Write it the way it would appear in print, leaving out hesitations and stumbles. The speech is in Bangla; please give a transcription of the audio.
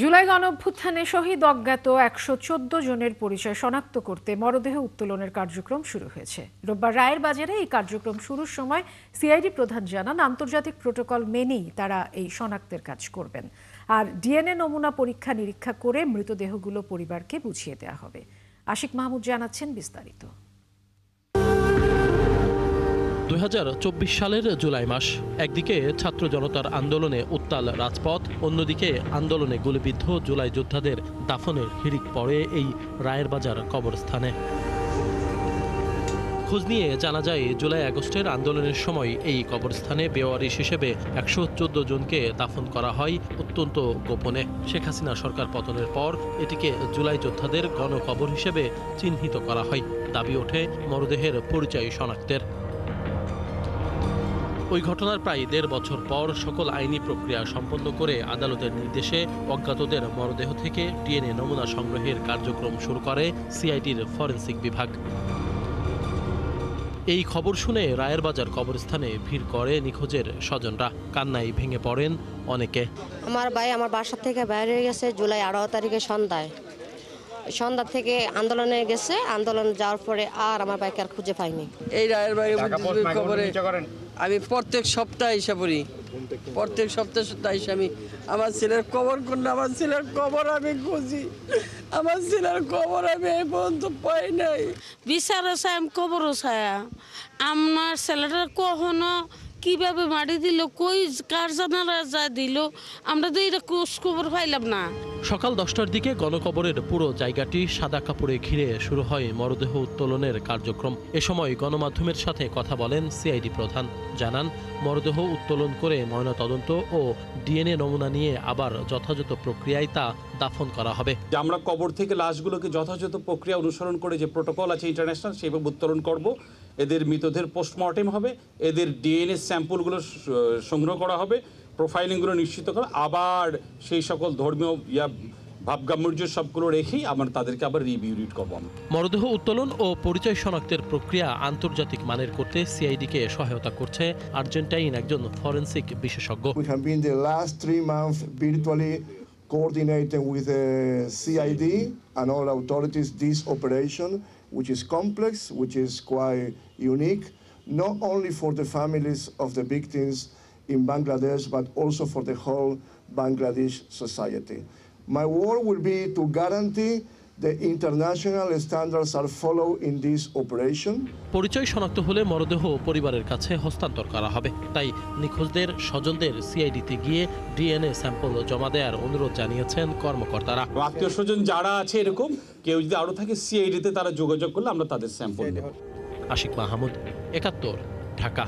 জুলাই গণঅভ্যুত্থানে শহীদ অজ্ঞাত ১১৪ জনের পরিচয় শনাক্ত করতে মরদেহ উত্তোলনের কার্যক্রম শুরু হয়েছে। রোববার রায়ের বাজারে এই কার্যক্রম শুরুর সময় সিআইডি প্রধান জানান, আন্তর্জাতিক প্রোটোকল মেনেই তারা এই শনাক্তের কাজ করবেন। আর ডিএনএ নমুনা পরীক্ষা নিরীক্ষা করে মৃতদেহগুলো পরিবারকে বুঝিয়ে দেওয়া হবে। আশিক মাহমুদ জানাচ্ছেন বিস্তারিত। ২০২৪ সালের জুলাই মাস, একদিকে ছাত্র জনতার আন্দোলনে উত্তাল রাজপথ, অন্যদিকে আন্দোলনে গুলিবিদ্ধ জুলাই যোদ্ধাদের দাফনের হিড়িক পড়ে এই রায়ের বাজার কবরস্থানে। খোঁজ নিয়ে জানা যায়, জুলাই আগস্টের আন্দোলনের সময় এই কবরস্থানে বেওয়ারিশ হিসেবে ১১৪ জনকে দাফন করা হয় অত্যন্ত গোপনে। শেখ হাসিনা সরকার পতনের পর এটিকে জুলাই যোদ্ধাদের গণকবর হিসেবে চিহ্নিত করা হয়। দাবি ওঠে মরদেহের পরিচয় শনাক্তের। ওই ঘটনার প্রায় ১.৫ বছর পর সকল আইনি প্রক্রিয়া সম্পন্ন করে আদালতের নির্দেশে অজ্ঞাতদের মরদেহ থেকে ডিএনএ নমুনা সংগ্রহের কার্যক্রম শুরু করে সিআইডির ফরেনসিক বিভাগ। এই খবর শুনে রায়ের বাজার কবরস্থানে ভিড় করে নিখোঁজের স্বজনরা। কান্নায় ভেঙে পড়েন অনেকে। আমার ভাই আমার বাসা থেকে বাইরে হয়ে গেছে জুলাই ১৮ তারিখে সন্ধ্যা থেকে আন্দোলনে গেছে। আন্দোলন যাওয়ার পরে আর আমার ভাইকে আর খুঁজে পাইনি। এই রায়ের বাড়ি খবরে আমি প্রত্যেক সপ্তাহে এসে পড়ি, প্রত্যেক সপ্তাহে এসে আমি আমার ছেলের কবর করলে আমার ছেলের কবর আমি খুঁজি, আমার ছেলের কবর আমি এই পর্যন্ত পাই নাই। বিচারও চাই, কবরও চাই। আমার ছেলেটা কখনো কিভাবে মারি দিল, কই কার জানারা যা দিল, আমরা তো এটা খোঁজ খবর পাইলাম না। সকাল ১০টার দিকে গণকবরের পুরো জায়গাটি সাদা কাপড়ে ঘিরে শুরু হয় মরদেহ উত্তোলনের কার্যক্রম। এ সময় গণমাধ্যমের সাথে কথা বলেন সিআইডি প্রধান। জানান, মরদেহ উত্তোলন করে ময়নাতদন্ত ও ডিএনএ নমুনা নিয়ে আবার যথাযথ প্রক্রিয়ায় তা দাফন করা হবে। আমরা কবর থেকে লাশগুলোকে যথাযথ প্রক্রিয়া অনুসরণ করে যে প্রোটোকল আছে ইন্টারন্যাশনাল, সেইভাবে উত্তোলন করব। এদের মৃতদের পোস্টমর্টেম হবে, এদের ডিএনএ স্যাম্পলগুলো সংগ্রহ করা হবে, প্রোফাইলিংগুলো নিশ্চিত করা, আবার সেই সকল ধর্মীয় ভাবগাম্ভীর্য সবগুলো রেখেই আমরা তাদেরকে আবার রিভিউরিট করবো। মরদেহ উত্তোলন ও পরিচয় শনাক্তের প্রক্রিয়া আন্তর্জাতিক মানের করতে সিআইডিকে সহায়তা করছে আর্জেন্টাইন একজন ফরেনসিক বিশেষজ্ঞ। We have been the last 3 months virtually coordinating with the CID and all authorities this operation, which is complex, which is quite unique, not only for the families of the victims in Bangladesh, but also for the whole Bangladesh society. My work will be to guarantee the international standards are followed in this operation. পরিচয় শনাক্ত হলে মরদেহ পরিবারের কাছে হস্তান্তর করা হবে। তাই নিখোঁজদের স্বজনদের সিআইডিতে গিয়ে ডিএনএ স্যাম্পল জমা দেওয়ার অনুরোধ জানিয়েছেন কর্মকর্তারা। আত্মীয় স্বজন যারা আছে এরকম কেউ যদি আরো থাকে, সিআইডিতে তারা যোগাযোগ করলে আমরা তাদের স্যাম্পল নেব। আশিক মাহমুদ, ৭১, ঢাকা।